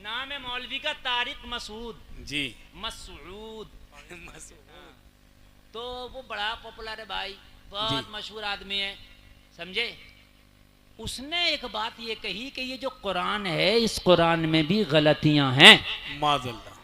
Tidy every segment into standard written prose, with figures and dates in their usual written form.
नाम है मौलवी का तारिक मसूद जी। मसूद। तो वो बड़ा पॉपुलर है भाई, बहुत मशहूर आदमी है, समझे। उसने एक बात ये कही कि ये जो कुरान है, इस कुरान में भी गलतियां हैं। माज़ल्ला,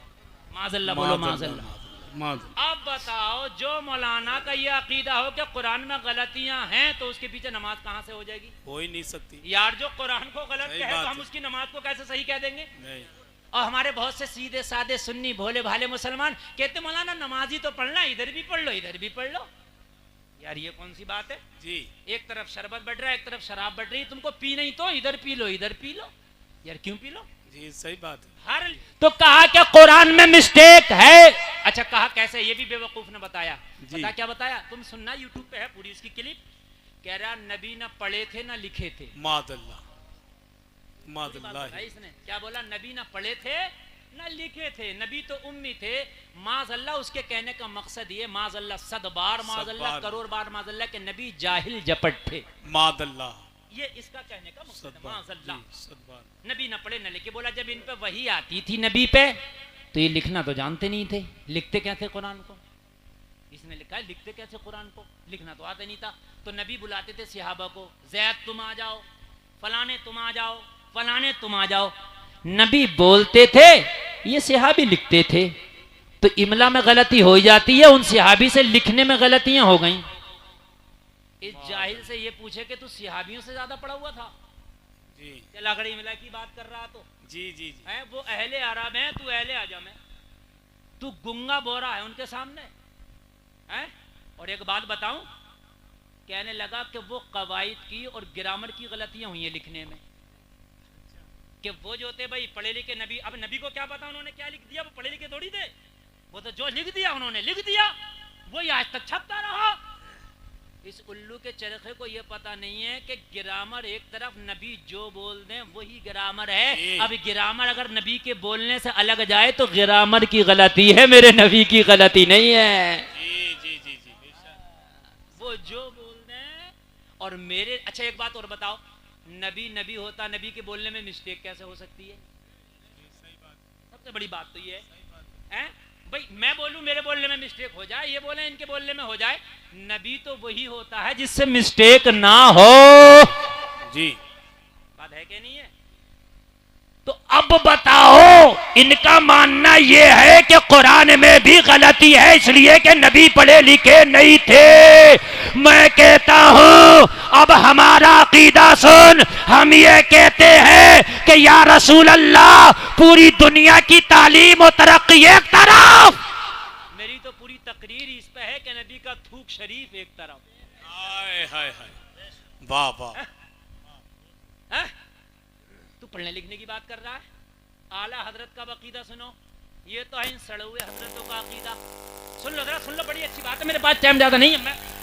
माज़ल्ला बोलो, माज़ल्ला। माज़ल्ला। अब बताओ, जो मौलाना का ये अकीदा हो कि कुरान में गलतियां हैं, तो उसके पीछे नमाज कहाँ से हो जाएगी? हो ही नहीं सकती यार, जो कुरान को गलत सही कहे बात तो हम है। उसकी नमाज को कैसे सही कह देंगे? नहीं। और हमारे बहुत से सीधे साधे सुन्नी भोले भाले मुसलमान कहते मौलाना नमाज ही तो पढ़ना, इधर भी पढ़ लो इधर भी पढ़ लो। यार ये कौन सी बात है जी। एक तरफ शरबत बढ़ रहा है, एक तरफ शराब बढ़ रही है, तुमको पी नहीं तो इधर पी लो इधर पी लो। यार क्यों पी लो? जी सही बात है। हर तो कहा क्या कुरान में मिस्टेक है? अच्छा कहा कैसे? ये भी बेवकूफ ने बताया। पता क्या बताया? तुम सुनना, यूट्यूब पे है पूरी उसकी क्लिप। कह रहा नबी ना पढ़े थे ना लिखे थे। माज़ल्ला, माज़ल्ला। इसने क्या बोला? नबी ना पढ़े थे ना लिखे थे, नबी तो उम्मी थे। माज़ल्ला उसके कहने का मकसद ये, माज़ल्ला सद बार माज़ल्ला, करोड़ बार माज़ल्ला के नबी जाहिल जपट थे। माज़ल्ला, ये इसका कहने का मकसद है। माज़ल्ला, सदबार। नबी ना पढ़े ना लिखे। बोला जब इन पे वही आती थी नबी पे, तो ये लिखना तो जानते नहीं थे, लिखते क्या थे कुरान को? इसने लिखा है लिखते कैसे कुरान को, लिखना तो आता नहीं था। तो नबी बुलाते थे सहाबा को, ज़ैद तुम आ जाओ, फलाने तुम आ जाओ, फलाने तुम आ जाओ। नबी बोलते थे, ये सहाबी लिखते थे। तो इमला में गलती हो जाती है, उन सहाबी से लिखने में गलतियां हो गई। इस जाहिल से ये पूछे कि तू सहाबियों से ज्यादा पढ़ा हुआ था? जी। चला खड़ी इमला की बात कर रहा तो जी जी जी। है वो अहले अरब है, तू अहले आजम है, तू गुंगा बोरा है उनके सामने है। और एक बात बताऊं, कहने लगा कि वो कवायद की और ग्रामर की गलतियां हुई हैं लिखने में, कि वो जो थे भाई पढ़े लिखे नबी। अब नबी को क्या पता उन्होंने क्या लिख दिया? वो पढ़े लिखे थोड़ी थे, वो तो जो लिख दिया उन्होंने लिख दिया, वो आज तक छपता रहा। इस उल्लू के चरखे को ये पता नहीं है कि ग्रामर एक तरफ, नबी जो बोल दें वही ग्रामर है। अब ग्रामर अगर नबी के बोलने से अलग जाए तो ग्रामर की गलती है, मेरे नबी की गलती नहीं है। जी जी जी जी। वो जो बोल दें और मेरे। अच्छा एक बात और बताओ, नबी नबी होता, नबी के बोलने में मिस्टेक कैसे हो सकती है? सबसे बड़ी बात तो ये है भाई, मैं बोलूं मेरे बोलने में मिस्टेक हो जाए, ये बोले इनके बोलने में हो जाए। नबी तो वही होता है जिससे मिस्टेक ना हो। जी बात है कि नहीं है? तो अब बताओ, इनका मानना यह है कि कुरान में भी गलती है इसलिए कि नबी पढ़े लिखे नहीं थे। मैं कहता हूं अब हमारा अकीदा सुन, हम ये कहते हैं कि या रसूल अल्लाह, पूरी दुनिया की तालीम और तरक्की एक तरफ, मेरी तो पूरी तकरीर इस पे है कि नबी का थूक शरीफ एक तरफ। हाय हाय हाय, वाह वाह। तू पढ़ने लिखने की बात कर रहा है? आला हजरत का अकीदा सुनो, ये तो है इन सड़े हुए हजरतों का अकीदा। सुन लो जरा, सुन लो, बड़ी अच्छी बात है। मेरे पास टाइम ज्यादा नहीं है,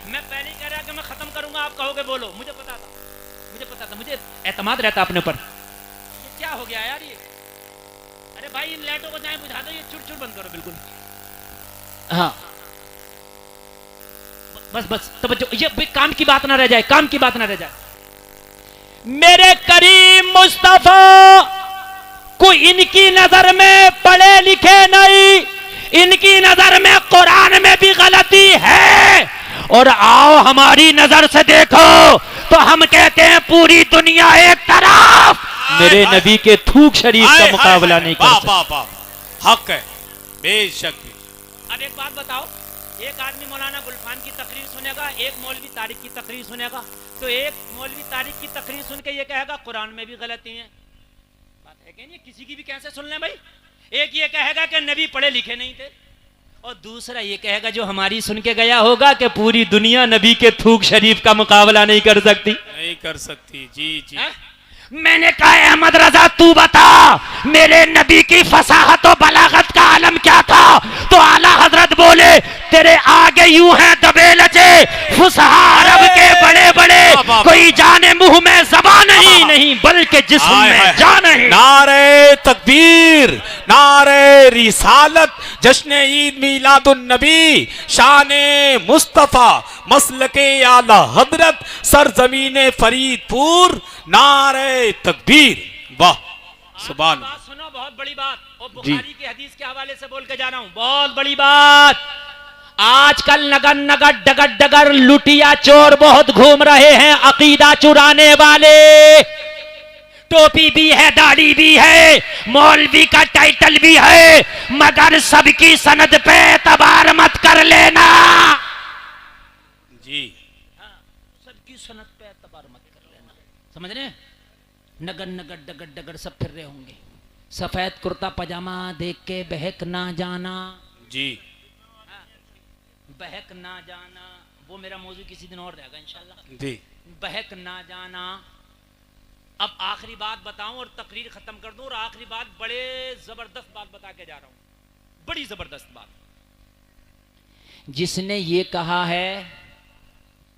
मैं पहले ही कह रहा कि मैं खत्म करूंगा, आप कहोगे बोलो। मुझे पता था, मुझे एतमाद रहता अपने ऊपर। ये क्या हो गया यार ये? अरे भाई इन लाइटों को जाए बुझा दो, ये चुड़ बंद करो बिल्कुल। हाँ बस तवज्जो, ये काम की बात ना रह जाए, काम की बात ना रह जाए। मेरे करीम मुस्तफा को इनकी नजर में पढ़े लिखे नहीं, इनकी नजर में कुरान में भी गलती है। और आओ हमारी नजर से देखो तो हम कहते हैं पूरी दुनिया एक तरफ, मेरे नबी के थूक शरीफ का मुकाबला नहीं कर सकता। हक है बेशक। अब एक बात बताओ, एक आदमी मौलाना गुलफान की तकरीर सुनेगा, एक मौलवी तारिक की तकरीर सुनेगा, तो एक मौलवी तारिक की तकरीर सुन के ये कहेगा कुरान में भी गलती है। बात है कि नहीं? किसी की भी कैसे सुन ले भाई। एक ये कहेगा कि नबी पढ़े लिखे नहीं थे, और दूसरा ये कहेगा जो हमारी सुन के गया होगा कि पूरी दुनिया नबी के थूक शरीफ का मुकाबला नहीं कर सकती। नहीं कर सकती। जी जी। मैंने कहा अहमद रजा तू बता, मेरे नबी की फसाहत और बलागत का आलम क्या था? तो आला हजरत बोले तेरे आगे यूं हैं दबे लचे फुसहा अरब के बड़े बड़े, कोई जाने मुंह में ज़बान नहीं बल्कि जिस्म में जान है। नारे तकबीर, नारे रिसालत, जश्न ईद मीलादुन नबी, शाने मुस्तफा, मसलके आला हजरत, सरजमीने फरीदपुर, नारे तकबीर। वाह सुभान। सुनो बहुत बड़ी बात, और बुखारी की हदीस के हवाले से बोल के जा रहा हूं, बहुत बड़ी बात। आजकल नगर नगर डगर डगर लुटिया चोर बहुत घूम रहे हैं, अकीदा चुराने वाले। टोपी भी है, दाढ़ी भी है, मौलवी का टाइटल भी है, मगर सबकी सनद पे एतबार मत कर लेना जी। हाँ, सबकी सनद पे एतबार मत कर लेना, समझ रहे? नगर नगर डगर डगर सब फिर रहे होंगे, सफेद कुर्ता पजामा देख के बहक ना जाना जी। बहक ना जाना, वो मेरा मौजू किसी दिन और रहेगा इंशाल्लाह जी। बहक ना जाना। अब आखिरी बात बताऊं और तकरीर खत्म कर दूं, और आखिरी बात बड़े जबरदस्त बात बता के जा रहा हूं, बड़ी जबरदस्त बात। जिसने ये कहा है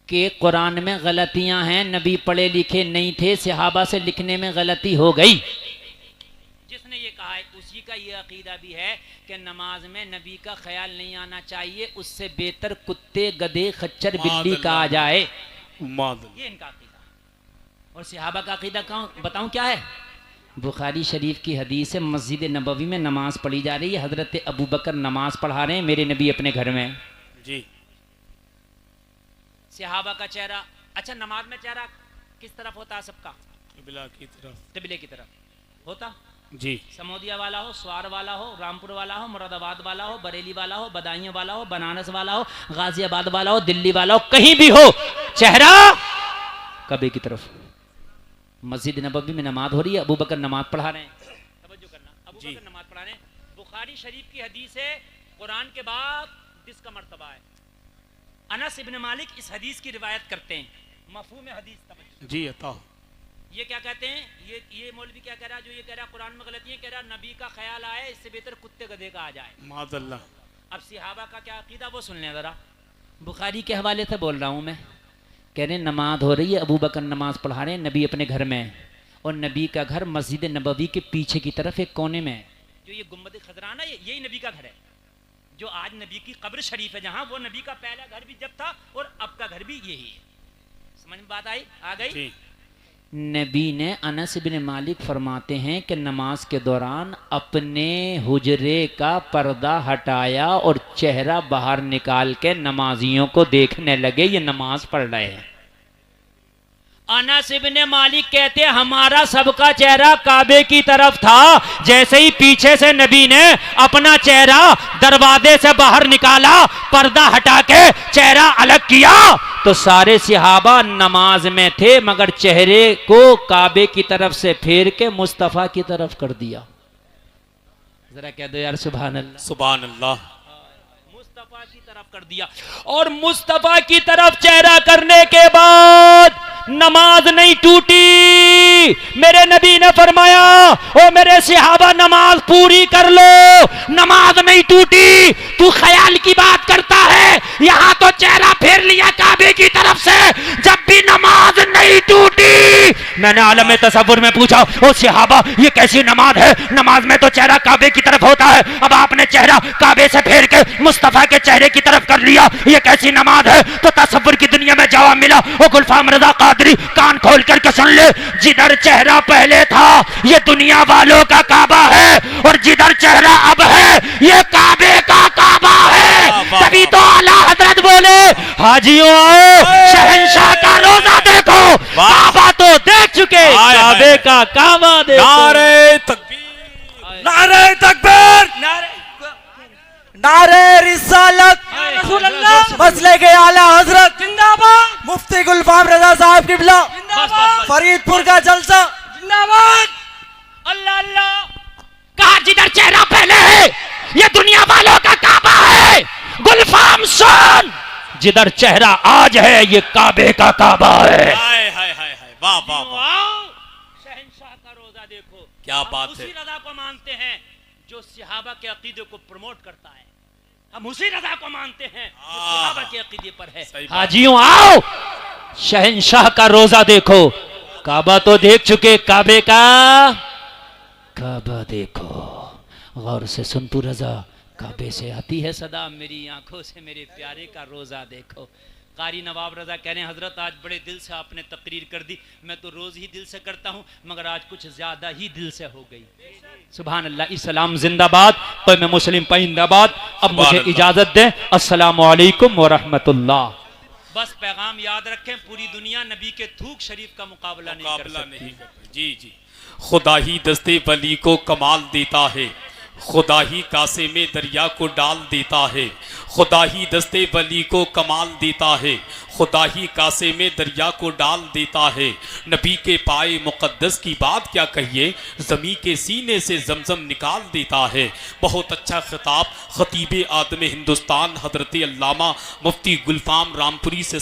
कि कुरान में गलतियां हैं, नबी पढ़े लिखे नहीं थे, सहाबा से लिखने में गलती हो गई, जिसने ये कहा है उसी का ये अकीदा भी है कि नमाज में नबी का ख्याल नहीं आना चाहिए, उससे बेहतर कुत्ते गधे खच्चर बिल्ली का आ जाए, ये इनका अकीदा। और सहाबा का अकीदा बताऊं क्या है? बुखारी शरीफ की हदीस है, मस्जिद नबवी में नमाज पढ़ी जा रही है, हजरत अबू बकर नमाज पढ़ा रहे हैं, मेरे नबी अपने घर में जी। सहाबा का चेहरा, अच्छा नमाज में चेहरा किस तरफ होता है सबका? किबला की तरफ, किबले की तरफ होता जी। समोदिया वाला हो, स्वार वाला हो, रामपुर वाला हो, मुरादाबाद वाला हो, बरेली वाला हो, बदायूं वाला हो, बनारस वाला हो, गाजियाबाद वाला हो, दिल्ली वाला हो, कहीं भी हो, चेहरा कबे की तरफ। मस्जिद नबवी में नमाज हो रही है, अबू बकर नमाज पढ़ा रहे हैं, तवज्जो करना, अबू बकर नमाज पढ़ा रहे हैं। बुखारी शरीफ की हदीस है, कुरान के बाद जिसका मर्तबा है। अनस इब्न मालिक इस हदीस की रिवायत करते हैं, मफहूम हदीस तवज्जो जी। अता ये क्या कहते हैं, ये मौलवी क्या कह रहा है, जो ये कह रहा है कुरान में गलती है, कह रहा नबी का ख्याल आए, इससे बेहतर कुत्ते गधे का आ जाए, माज़अल्लाह। अब सहाबा का क्या अकीदा वो सुन लें जरा। बुखारी के हवाले से बोल रहा हूँ मैं, कह रहे नमाज हो रही है, अबू बकर नमाज पढ़ा रहे हैं, नबी अपने घर में, और नबी का घर मस्जिद नबवी के पीछे की तरफ एक कोने में है, जो ये गुम्बद खजरा ना, यही नबी का घर है, जो आज नबी की कब्र शरीफ है, जहाँ वो नबी का पहला घर भी जब था और अब का घर भी यही है। समझ में बात आई, आ गई? नबी ने, अनस बिन मालिक फरमाते हैं कि नमाज के दौरान अपने हुजरे का पर्दा हटाया और चेहरा बाहर निकाल के नमाजियों को देखने लगे, ये नमाज पढ़ रहे हैं। अनस इब्न मालिक कहते हमारा सबका चेहरा काबे की तरफ था, जैसे ही पीछे से नबी ने अपना चेहरा दरवाजे से बाहर निकाला, पर्दा हटा के चेहरा अलग किया, तो सारे सहाबा नमाज में थे, मगर चेहरे को काबे की तरफ से फेर के मुस्तफा की तरफ कर दिया। जरा कह दो यार सुभान अल्लाह, सुभान अल्लाह। मुस्तफा की तरफ कर दिया, और मुस्तफा की तरफ चेहरा करने के बाद नमाज नहीं टूटी। मेरे नबी ने फरमाया, ओ मेरे सहाबा नमाज पूरी कर लो, नमाज नहीं टूटी। तू ख्याल की बात करता है, यहां तो चेहरा फेर लिया काबे की तरफ से, जब भी नमाज नहीं टूटी। मैंने आलम तसव्वुर में पूछा, ओ सहाबा ये कैसी नमाज है, नमाज में तो चेहरा काबे की तरफ होता है, अब आपने चेहरा काबे से फेर के मुस्तफा के चेहरे की तरफ कर लिया, ये कैसी नमाज है? तो तसव्वुर की दुनिया में जवाब मिला, ओ गुलफाम रजा कादरी कान खोल करके सुन ले, जिधर चेहरा पहले था ये दुनिया वालों का काबा है, और जिधर चेहरा अब है ये काबे का काबा है। तभी तो आला हजरत बोले, हाजियों आओ शहंशाह का रोजा देखो, काबा तो देख चुके, काबे का काबा देखो। नारे तकबीर, नारे तकबीर, नारे रिसालत, मसले के आला हजरत जिंदाबाद, मुफ्ती गुलफाम रजा साहब किबला फरीदपुर का जलसा जिंदाबाद। अल्लाह अल्लाह, कहा जिधर चेहरा पहले है ये दुनिया वालों का काबा है। गुलफाम सुन, जिधर चेहरा आज है ये काबे का काबा है। हाय हाय हाय हाय, वाह वाह वाह, शहंशाह का रोजा देखो, क्या बात है। उसी रजा को मानते हैं जो सहाबा के अकीदे को प्रमोट करता है, हम उसी रजा को मानते हैं जो सहाबा के अकीदे पर है। हाजियों आओ शहंशाह का रोजा देखो, काबा तो देख चुके, काबे का काबा देखो। गौर से सुन तू रजा, काबे से आती है सदा, मेरी आंखों से मेरे प्यारे का रोजा देखो। कारी नवाब रजा कह रहे हैं हजरत आज बड़े दिल से आपने तकरीर कर दी, मैं तो रोज ही दिल से करता हूं मगर आज कुछ ज्यादा ही दिल से हो गई। सुभान अल्लाह। इस्लाम जिंदाबाद, मैं मुस्लिम पाइंदाबाद। अब मुझे इजाजत दें, अस्सलामु अलैकुम व रहमतुल्लाह। बस पैगाम याद रखें, पूरी दुनिया नबी के थूक शरीफ का मुकाबला नहीं कर सकती। जी जी। खुदा ही दस्ते वली को कमाल देता है, खुदा ही कासे में दरिया को डाल देता है। खुदा ही दस्ते वली को कमाल देता है, खुदा ही कासे में दरिया को डाल देता है। नबी के पाए मुक़द्दस की बात क्या कहिए, ज़मी के सीने से जमजम निकाल देता है। बहुत अच्छा खिताब खतीब आदम हिंदुस्तान हज़रत अल्लामा मुफ्ती गुलफाम रामपुरी से